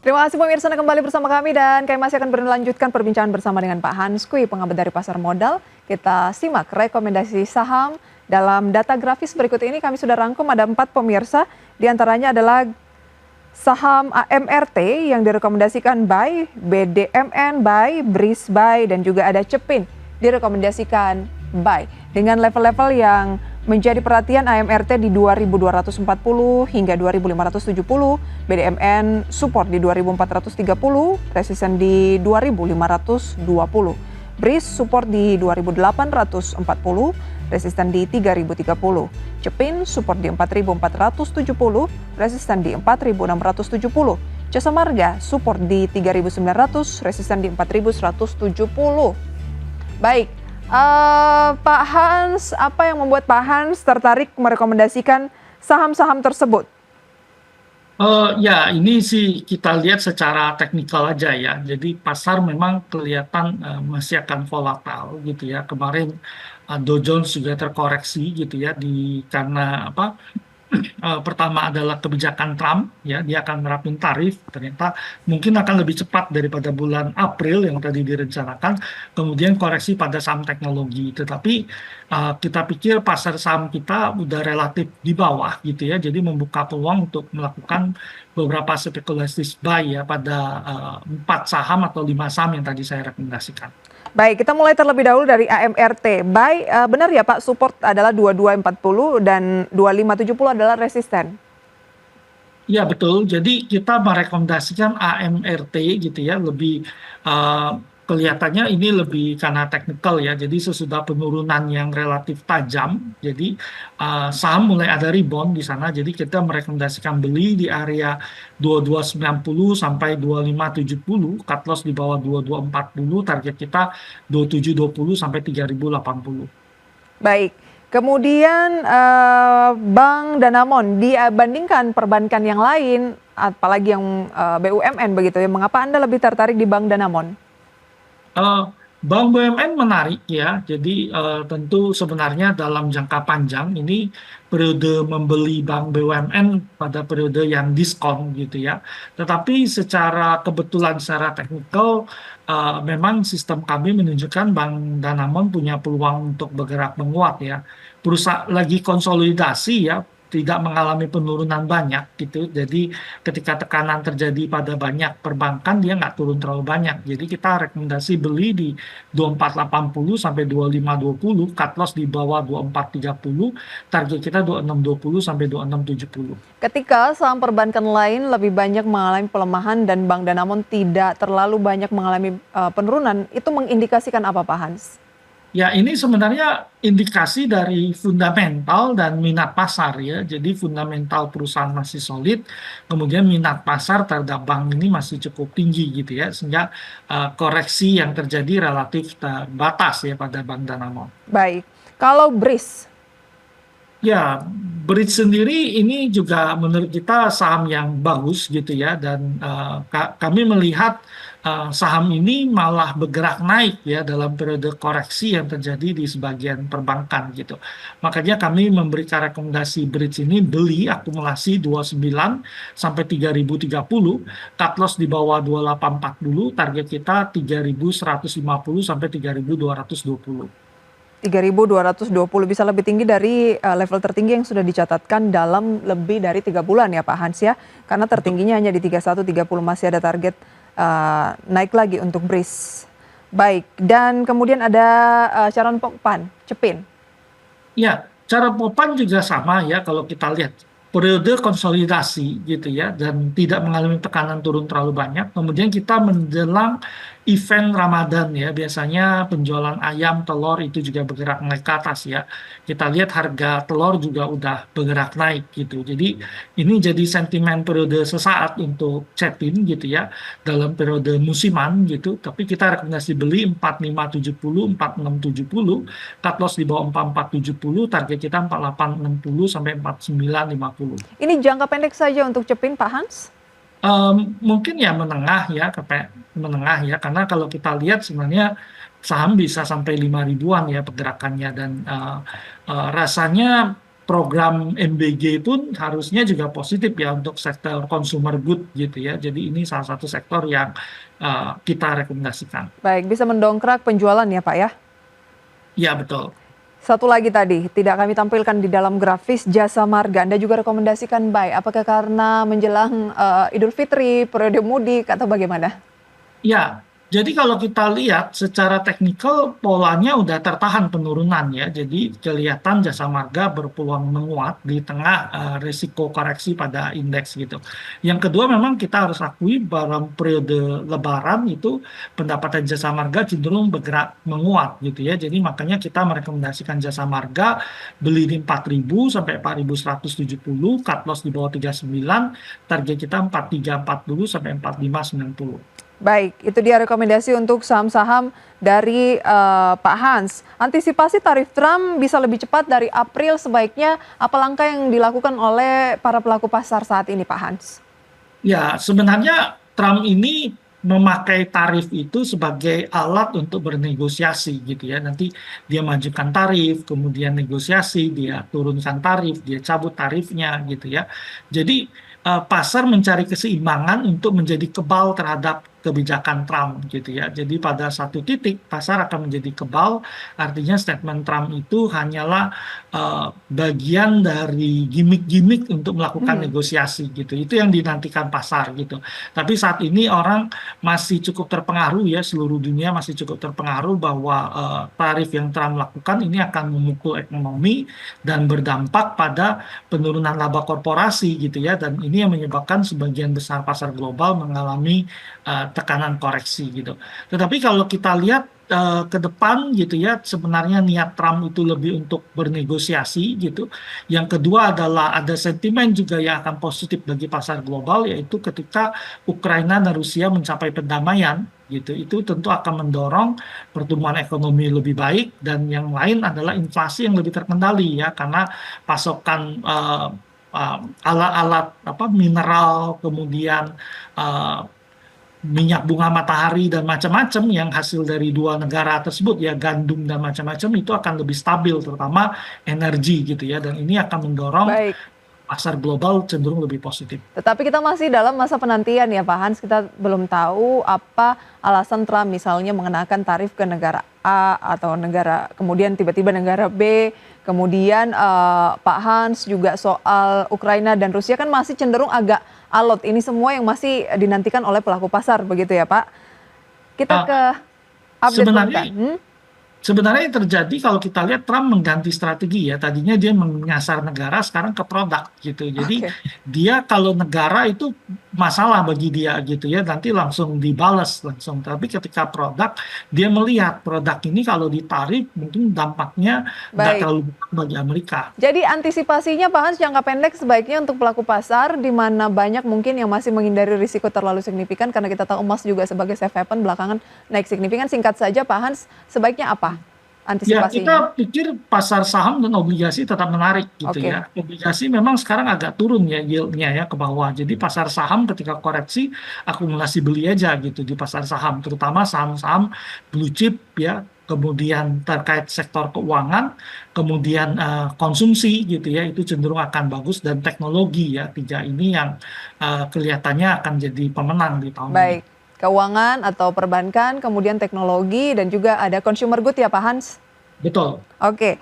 Terima kasih pemirsa Anda kembali bersama kami dan kami masih akan melanjutkan perbincangan bersama dengan Pak Hans Kui, pengamat dari pasar modal. Kita simak rekomendasi saham dalam data grafis berikut ini. Kami sudah rangkum ada 4 pemirsa, di antaranya adalah saham AMRT yang direkomendasikan buy, BDMN buy, BRIS buy, dan juga ada Cepin direkomendasikan buy. Dengan level-level yang menjadi perhatian AMRT di 2.240 hingga 2.570, BDMN support di 2.430, resisten di 2.520. BRIS support di 2.840, resisten di 3.030. Cepin support di 4.470, resisten di 4.670. Jasa Marga support di 3.900, resisten di 4.170. Baik, Pak Hans, apa yang membuat Pak Hans tertarik merekomendasikan saham-saham tersebut? Ya, ini sih kita lihat secara teknikal aja ya. Jadi pasar memang kelihatan masih akan volatile gitu ya. Kemarin Dow Jones juga terkoreksi gitu ya karena apa? Pertama adalah kebijakan Trump, ya dia akan nerapin tarif, ternyata mungkin akan lebih cepat daripada bulan April yang tadi direncanakan, kemudian koreksi pada saham teknologi. Tetapi kita pikir pasar saham kita udah relatif di bawah gitu ya, jadi membuka peluang untuk melakukan beberapa spekulasi buy ya pada 4 saham atau 5 saham yang tadi saya rekomendasikan. Baik, kita mulai terlebih dahulu dari AMRT. Baik, benar ya Pak, support adalah 2240 dan 2570 adalah resisten. Ya betul, jadi kita merekomendasikan AMRT gitu ya, lebih eh, kelihatannya ini lebih karena teknikal ya, jadi sesudah penurunan yang relatif tajam, jadi saham mulai ada rebound di sana, jadi kita merekomendasikan beli di area 2290 sampai 2570, cut loss di bawah 2240, target kita 2720 sampai 3080. Baik, kemudian Bank Danamon dibandingkan perbankan yang lain, apalagi yang BUMN begitu ya, mengapa Anda lebih tertarik di Bank Danamon? Eh, Bank BUMN menarik ya, jadi tentu sebenarnya dalam jangka panjang ini periode membeli bank BUMN pada periode yang diskon gitu ya. Tetapi secara kebetulan secara teknikal memang sistem kami menunjukkan Bank Danamon punya peluang untuk bergerak menguat ya. Perusahaan lagi konsolidasi ya, tidak mengalami penurunan banyak gitu. Jadi ketika tekanan terjadi pada banyak perbankan dia nggak turun terlalu banyak. Jadi kita rekomendasi beli di 2480 sampai 2520, cut loss di bawah 2430, target kita 2620 sampai 2670. Ketika saham perbankan lain lebih banyak mengalami pelemahan dan Bank Danamon tidak terlalu banyak mengalami penurunan, itu mengindikasikan apa Pak Hans? Ya, ini sebenarnya indikasi dari fundamental dan minat pasar ya. Jadi fundamental perusahaan masih solid, kemudian minat pasar terhadap bank ini masih cukup tinggi gitu ya, sehingga koreksi yang terjadi relatif terbatas ya pada Bank Danamon. Baik, kalau BRIS. Ya, Bridge sendiri ini juga menurut kita saham yang bagus gitu ya, dan kami melihat saham ini malah bergerak naik ya dalam periode koreksi yang terjadi di sebagian perbankan gitu. Makanya kami memberikan rekomendasi Bridge ini beli akumulasi 29 sampai 3030, cut loss di bawah 2840, target kita 3150 sampai 3220. 3.220 bisa lebih tinggi dari level tertinggi yang sudah dicatatkan dalam lebih dari 3 bulan ya Pak Hans ya. Karena tertingginya hanya di 31, 30, masih ada target naik lagi untuk BRIS. Baik, dan kemudian ada Sharon Pokpan, Cepin. Ya, cara Popan juga sama ya kalau kita lihat periode konsolidasi gitu ya, dan tidak mengalami tekanan turun terlalu banyak. Kemudian kita menjelang event Ramadan ya, biasanya penjualan ayam, telur itu juga bergerak naik ke atas ya. Kita lihat harga telur juga udah bergerak naik gitu. Jadi ini jadi sentimen periode sesaat untuk Cetin gitu ya, dalam periode musiman gitu. Tapi kita rekomendasi beli 4570, 4670, cut loss di bawah 4470, target kita 4860 sampai 4950. Ini jangka pendek saja untuk Cepin Pak Hans? Mungkin ya menengah ya, menengah ya, karena kalau kita lihat sebenarnya saham bisa sampai 5 ribuan ya pergerakannya, dan rasanya program MBG pun harusnya juga positif ya untuk sektor consumer good gitu ya. Jadi ini salah satu sektor yang kita rekomendasikan. Baik, bisa mendongkrak penjualan ya Pak ya? Ya betul. Satu lagi tadi, tidak kami tampilkan di dalam grafis Jasa Marga. Anda juga rekomendasikan buy. Apakah karena menjelang Idul Fitri, periode mudik, atau bagaimana? Ya, jadi kalau kita lihat secara teknikal polanya udah tertahan penurunan ya. Jadi kelihatan jasa marga berpeluang menguat di tengah risiko koreksi pada indeks gitu. Yang kedua memang kita harus akui dalam periode Lebaran itu pendapatan jasa marga cenderung bergerak menguat gitu ya. Jadi makanya kita merekomendasikan jasa marga beli di 4.000 sampai 4.170, cut loss di bawah 39, target kita 4340 sampai 4590. Baik, itu dia rekomendasi untuk saham-saham dari Pak Hans. Antisipasi tarif Trump bisa lebih cepat dari April, sebaiknya apa langkah yang dilakukan oleh para pelaku pasar saat ini, Pak Hans? Ya, sebenarnya Trump ini memakai tarif itu sebagai alat untuk bernegosiasi gitu ya. Nanti dia majukan tarif, kemudian negosiasi, dia turunkan tarif, dia cabut tarifnya gitu ya. Jadi pasar mencari keseimbangan untuk menjadi kebal terhadap kebijakan Trump gitu ya. Jadi pada satu titik pasar akan menjadi kebal, artinya statement Trump itu hanyalah bagian dari gimmick-gimmick untuk melakukan negosiasi gitu. Itu yang dinantikan pasar gitu. Tapi saat ini orang masih cukup terpengaruh ya, seluruh dunia masih cukup terpengaruh bahwa tarif yang Trump lakukan ini akan memukul ekonomi dan berdampak pada penurunan laba korporasi gitu ya. Dan ini yang menyebabkan sebagian besar pasar global mengalami tekanan koreksi gitu. Tetapi kalau kita lihat ke depan gitu ya, sebenarnya niat Trump itu lebih untuk bernegosiasi gitu. Yang kedua adalah ada sentimen juga yang akan positif bagi pasar global, yaitu ketika Ukraina dan Rusia mencapai perdamaian gitu, itu tentu akan mendorong pertumbuhan ekonomi lebih baik, dan yang lain adalah inflasi yang lebih terkendali ya, karena pasokan alat-alat mineral, kemudian minyak bunga matahari dan macam-macam yang hasil dari dua negara tersebut ya, gandum dan macam-macam, itu akan lebih stabil, terutama energi gitu ya, dan ini akan mendorong Baik, pasar global cenderung lebih positif. tetapi kita masih dalam masa penantian ya Pak Hans, kita belum tahu apa alasan Trump misalnya mengenakan tarif ke negara A atau negara, kemudian tiba-tiba negara B, kemudian Pak Hans juga soal Ukraina dan Rusia kan masih cenderung agak alot. Ini semua yang masih dinantikan oleh pelaku pasar begitu ya Pak. Kita Uh, ke update sebenarnya permintaan. Sebenarnya yang terjadi kalau kita lihat Trump mengganti strategi ya. Tadinya dia menyasar negara, sekarang ke produk gitu. Jadi Oke, dia kalau negara itu masalah bagi dia gitu ya, nanti langsung dibalas langsung. Tapi ketika produk, dia melihat produk ini kalau ditarif mungkin dampaknya nggak baik. terlalu besar bagi Amerika. Jadi antisipasinya Pak Hans jangka pendek sebaiknya untuk pelaku pasar di mana banyak mungkin yang masih menghindari risiko terlalu signifikan karena kita tahu emas juga sebagai safe haven belakangan naik signifikan. Singkat saja Pak Hans, sebaiknya apa Ya, antisipasinya? kita pikir pasar saham dan obligasi tetap menarik gitu Oke, ya. Obligasi memang sekarang agak turun ya yieldnya ya ke bawah. Jadi pasar saham ketika koreksi, akumulasi beli aja gitu di pasar saham, terutama saham-saham blue chip ya, kemudian terkait sektor keuangan, kemudian konsumsi gitu ya, itu cenderung akan bagus, dan teknologi ya, tiga ini yang kelihatannya akan jadi pemenang di tahun ini. baik. Keuangan atau perbankan, kemudian teknologi dan juga ada consumer good ya Pak Hans? Betul. Oke,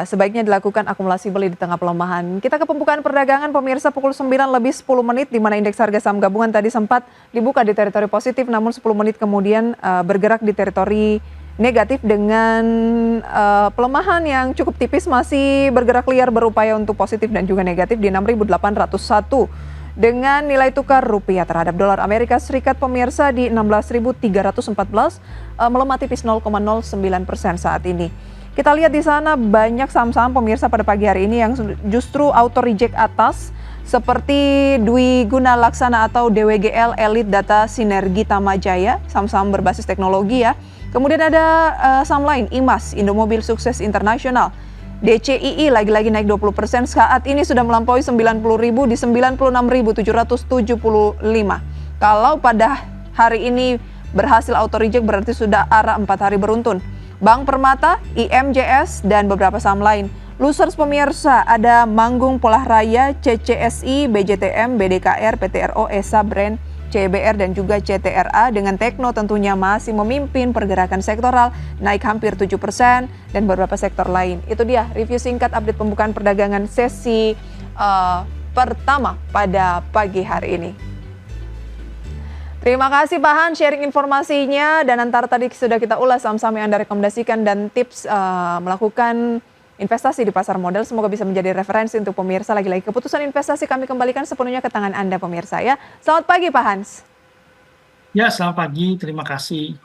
sebaiknya dilakukan akumulasi beli di tengah pelemahan. Kita ke pembukaan perdagangan pemirsa pukul 9 lebih 10 menit di mana indeks harga saham gabungan tadi sempat dibuka di teritori positif namun 10 menit kemudian bergerak di teritori negatif dengan pelemahan yang cukup tipis, masih bergerak liar berupaya untuk positif dan juga negatif di 6.801 dengan nilai tukar rupiah terhadap dolar Amerika Serikat pemirsa di 16.314 melemah tipis 0,09% saat ini. Kita lihat di sana banyak saham-saham pemirsa pada pagi hari ini yang justru auto reject atas seperti Dwi Guna Laksana atau DWGL, Elite Data, Sinergi Tamajaya, saham-saham berbasis teknologi ya. Kemudian ada saham lain, IMAS, Indomobil Sukses Internasional. DCII lagi-lagi naik 20%, saat ini sudah melampaui 90.000 di 96.775. Kalau pada hari ini berhasil auto reject berarti sudah arah 4 hari beruntun. Bank Permata, IMJS, dan beberapa saham lain Losers pemirsa, ada Manggung Polah Raya, CCSI, BJTM, BDKR, PTRO, ESA, Brand, CBR, dan juga CTRA. Dengan Tekno tentunya masih memimpin pergerakan sektoral, naik hampir 7%, dan beberapa sektor lain. Itu dia review singkat update pembukaan perdagangan sesi pertama pada pagi hari ini. Terima kasih Pak Han sharing informasinya, dan antara tadi sudah kita ulas saham-saham yang Anda rekomendasikan dan tips melakukan investasi di pasar modal. Semoga bisa menjadi referensi untuk pemirsa. Lagi-lagi keputusan investasi kami kembalikan sepenuhnya ke tangan Anda pemirsa ya. Selamat pagi Pak Hans. Ya, selamat pagi. Terima kasih.